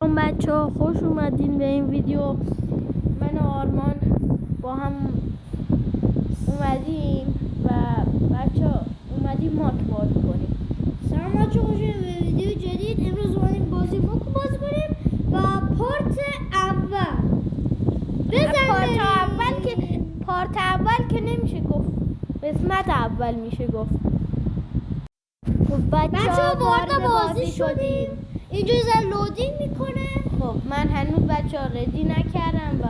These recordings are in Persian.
بچه ها خوش اومدین به این ویدیو. من و آرمان با هم اومدیم و بچه ها اومدیم ماک بازی کنیم. سلام بچه ها، خوش اومدین به ویدیو جدید. امروز اومدیم بازی ماک بازی کنیم و پارت اول پارت اول که نمیشه گفت، قسمت اول میشه گفت. خب بچه ها وارد بازی شدیم. اینجا زن لودینگ میکنه. خب من هنوز بچه ها ردی نکردم و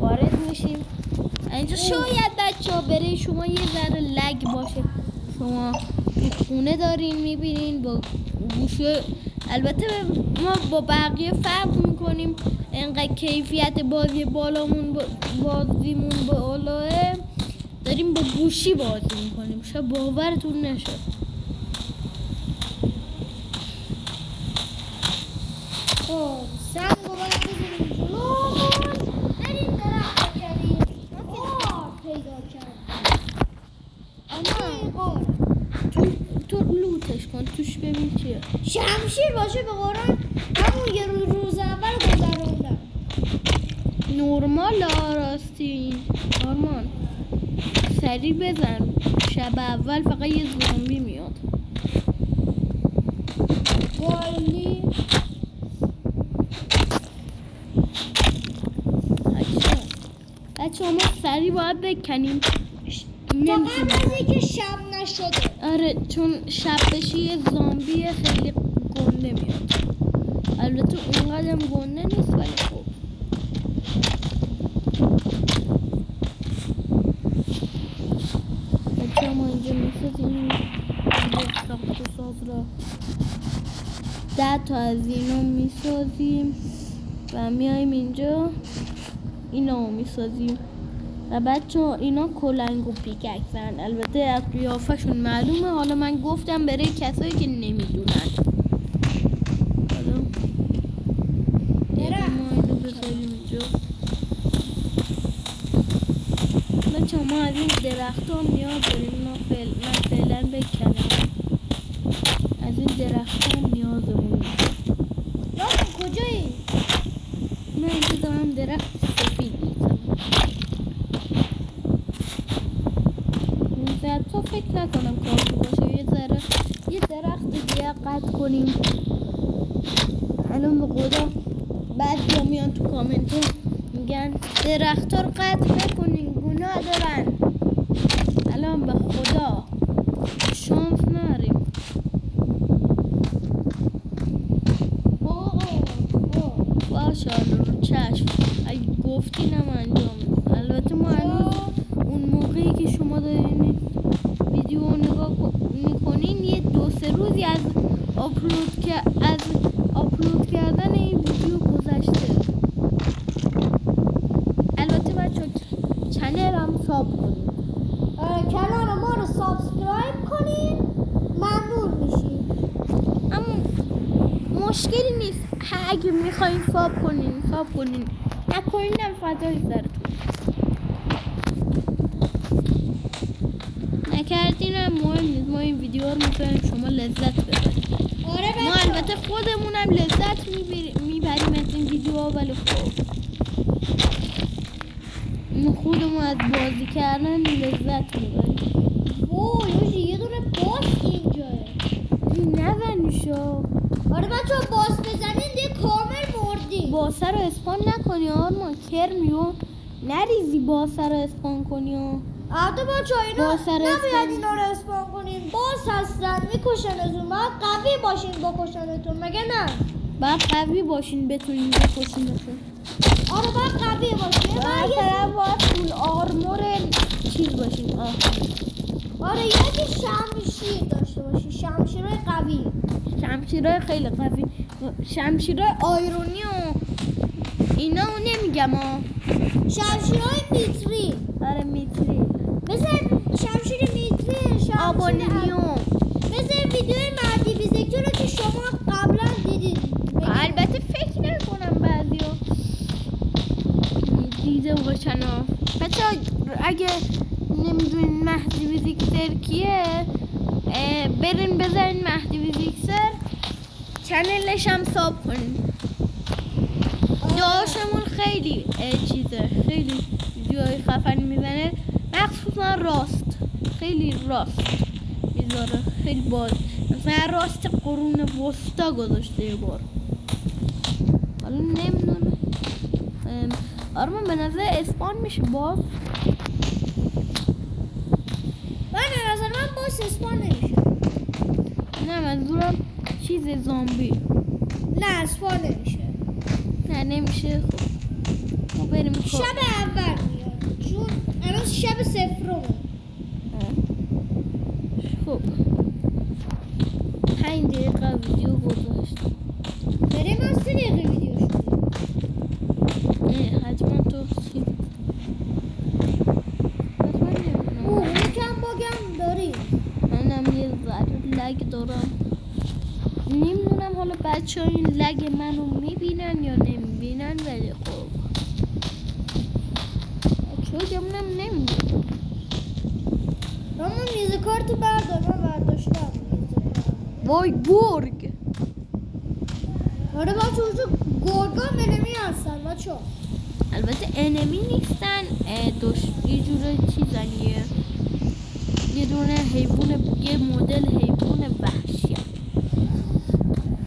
وارد میشیم. اینجا شاید بچه ها برای شما یه ذره لگ باشه. شما خونه دارین میبینین با گوشه، البته ما با بقیه فرق میکنیم. انقدر کیفیت بازی بازیمون بالاه، داریم با گوشی بازی میکنیم. شاید باورتون نشه. سنگ رو باید بزنیم جلومون. بریم درخت کردیم. پیدا کردیم. تو لوتش کن، توش ببین چیه. شمشیر باشه به قرآن همون یه روز اول گذروندم. نورمال راستی آرمان سریع بزن. شب اول فقط یه زامبی میاد. والی بچه ما سریع باید بکنیم. تا قبل از اینکه شب نشده. آره چون شب بشه یه زامبی خیلی گنده میاد. البته اونقدر گنده نیست ولی خب بچه ما اینجا میسازیم ساخت ساز را 10 تا از اینا میسازیم و میایم اینجا اینا میسازیم. و بچه اینا کلنگ و پیککسن. البته از قیافشون معلومه. حالا من گفتم برای کسایی که نمیدونن. حالا ما اینو بذاریم اینجا. بچه ما از این درخت ها نیاز داریم. من فعلا بکنم. از این درخت ها نیاز داریم. لازم کجایی؟ من اینجا دارم درخت سفید میزنم. تو فکر نکنم کافی باشه. یه درخت دیگه قطع کنیم. الان به خدا بعضی ها میان تو کامنت میگن درخت ها رو قطع نکنین، گناه دارن. الان به خدا شانس نریم. باشه رو چشم اگه گفتینم انجام. البته ما هنوز اون موقعی که شما دارین ویدیو نگاه میکنین یه 2-3 روزی از آپلود کردن این ویدیو گذشته. البته بچه چنل هم ساب کنین. کانال ما رو سابسکرایب کنین، ممنون میشیم. اما مشکلی نیست. اگه میخواین ساب کنین نکنین هم فدای سرتون. نکردین هم مهم نیست. ما این ویدیو رو میکنیم شما لذت ببرید. آره ما البته خودمونم لذت میبریم از این ویدیو ها، ولی خب خودمون از بازی کردن لذت میبریم. یوشی یه دونه باس اینجاه. نزنیشو. آره بچه ها باس بزنین دیگه کامل مردیم. باسه رو اسپان نکنی آرمان. کرمیو نریزی باسه رو اسپان کنی. البته بچه ها اینا نباید اینا رو اسپان کنین. باس هستن میکشنتون. باید قوی باشین بکشنتون، مگه نه؟ باید قوی باشین بتونین بکشینتون. آره باید قوی باشین. باید فول آرمور چیز باشین. آره یکی شمشیر داشته باشین. شمشیرهای قوی. شمشیرهای خیلی قوی. شمشیرهای آیرونی و اینا نمیگم شمشیرهای میتری. آره میتری. مثل شمشیر میتری. آبونیوم. مثل ویدیو مردی بیزکتور رو که شما قبلا دیدید. البته فکر نکنم بعضی‌ها دیده باشن. بچه اگه نمیدونین مهدی ویزیکسر کیه، برین بذارین مهدی ویزیکسر، چنلش هم ساب کنین. خیلی چیزه، خیلی ویدیوهای خفن میزنه، مخصوصا راست، خیلی راست میذاره، خیلی باز. مثلا راست قرون وسطا گذاشته یه بار. حالا نمیدونم آرمان به نظر اسپان میشه باز. به نظر من باز اسپان نمیشه. نه منظورم چیز زامبی. نه اسپان نمیشه. نه نمیشه. خب ما بریم شب اول میاد چون الان شب صفرمه. خب 5 دقیقه ویدیو گذاشتم. بریم از 3 دقیقه ویدیو شد. حتما تو چی؟ حتما نمیدونم. یکم باگم داریم. منم یه ذره لگ دارم. نمیدونم حالا بچه ها این لگ منو میبینن یا نمیبینن، ولی خب بچه ها گمونم نمیدونم. اما میز کارتو بردار، من برداشتم. وای گرگ. آره بچه اونجا گرگا انمی هستن بچه ها. البته انمی نیستن، یه جوره چیزن، یه دونه حیوان، یه مدل حیوان وحشی.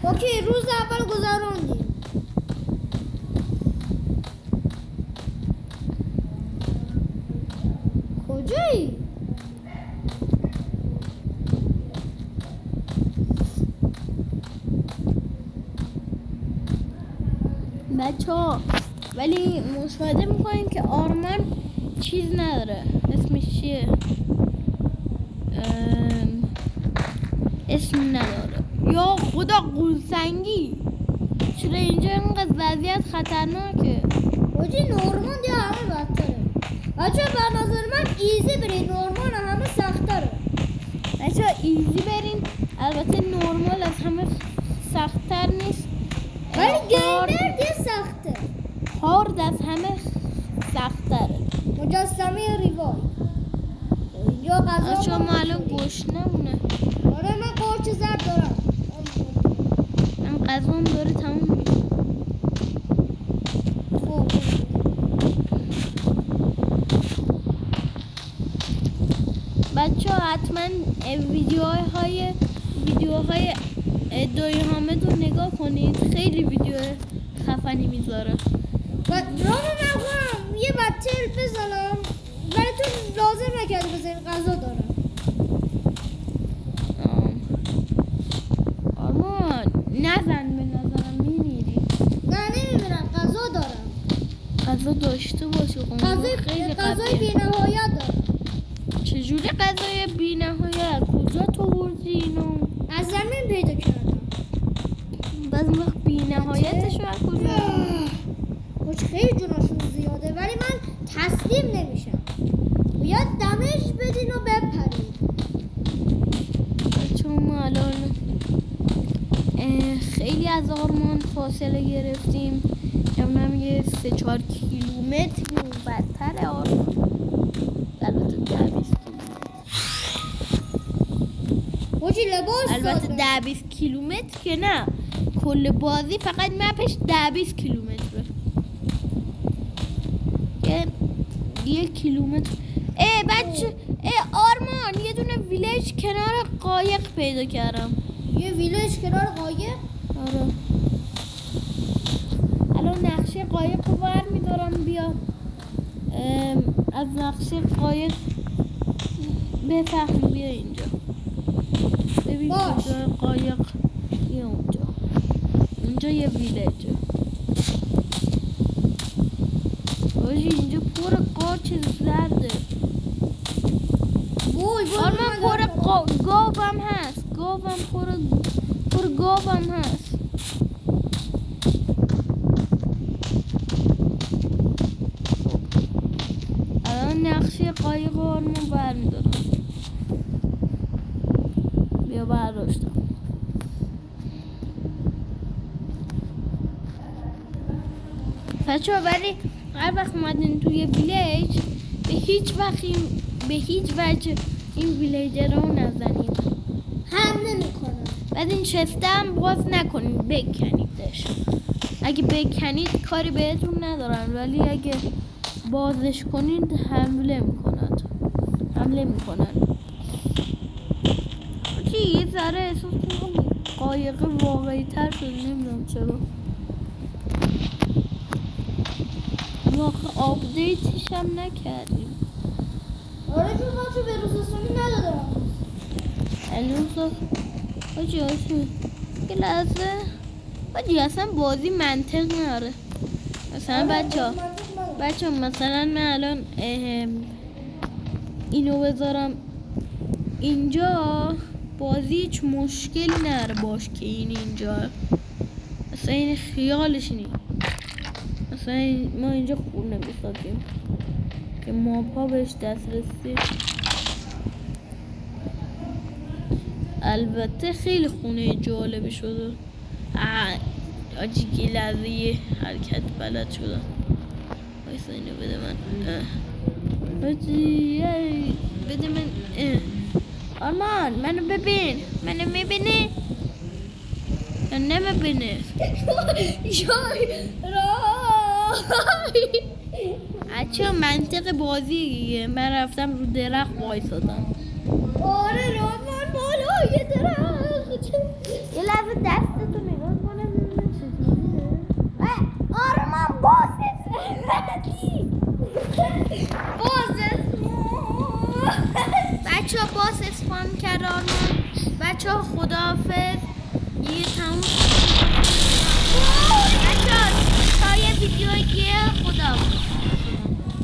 اوکی روز اول گذروندیم. کجایی؟ بچه ها ولی مشاهده میکنیم که آرمان چیز نداره، اسمش چیه؟ اسم نداره. یا خدا قولسنگی، چرا اینجا اینقدر وضعیت خطرناکه؟ اوجی نورمان یا همه بدتره. بچه به نظر من ایزی برید، نورمان همه سختره. بچه ها ایزی برین، البته نورمال از همه سختتر نیست، ولی گیمر دیگه سخته. هارد از همه سختتره. مجسمه ریوای اینجا غذا بچه ها ما الان گشنمونه. آره من قارچ زرد دارم. من غذام داره تموم میشه. بچه ها حتما ویدیوهای دایی حامد رو نگاه کنید، خیلی ویدیو خفنی میذاره. و رام نکنم یه بطل بزنم ولی تو لازم نکردی بزنیم، غذا دارم. آرمان نزن، به نظرم میمیری. نه نمیبینم، غذا دارم. غذا داشته باشی. غذای بی نهایت دارم. چجوری غذای بی نهایت؟ کجا تو بردی اینو؟ از زمین پیدا کردم. بعضی وقت بی نهایتش رو از کجا؟ خیلی جوناشون زیاده ولی من تسلیم نمیشم. باید دمش بدین و بپرید. چون ما الان خیلی از آرمان فاصله گرفتیم، یعنی یه 3-4 کیلومتر بدتر آرمان. البته 10-20 لباس البته 10-20 کیلومتر که نه، کل بازی فقط مپش 10-20 کیلومتره. یه کیلومتر. بچه آرمان یه دونه ویلیج کنار قایق پیدا کردم. یه ویلیج کنار قایق؟ آره. الان نقشه قایق رو برمیدارم، بیا از نقشه قایق بفهم، بیا اینجا ببین کجا قایق. یه اونجا یه ویلیجه. اینجا پر قارچ زرده. آرمان پر گاوم هست. گاوم پر گاوم هست. الان نقشه قایق آرمان برمیدارم. بیا برداشتم. بچه‌ها ولی هر وقت اومدین توی ویلیج به هیچ وجه این ویلیجر رو نزنید. هم نمی‌کنم. بعد این چسته هم باز نکنید، بکنیدش. اگه بکنید کاری بهتون ندارن، ولی اگه بازش کنید حمله میکنن. یه ذره احساس کنم قایقه واقعی تر شده، نمیدونم چرا. واقعا آپدیتش هم نکردیم. آره چون ما تو بروزستانی ندادم. الان آجی یه لحظه آجی اصلا بازی منطق نداره. مثلا بچه مثلا من الان اینو بذارم اینجا، بازی هیچ مشکلی نداره باش که این اینجا، مثلا این خیالش نی. مثلا ما اینجا خونه بسازیم که ماپا بهش دسترسی. البته خیلی خونه جالبی شده. آجی که لحظه حرکت بلد شدم. وایسا اینو بده من. آجی بده من. آرمان منو ببین. منو میبینی؟ یا نمیبینی؟ اچه منطق بازی دیگه. من رفتم رو درخت وایسادم. آره رامان بالای درخت. یه لحظه دستتو نگاه کنم ببینم چطوریه. آرمان بازت بچه ها باز اسپام کرد آرمان. بچه ها خداحافظ. یه تموم بچه ها تا یه ویدیو دیگه خداحافظ.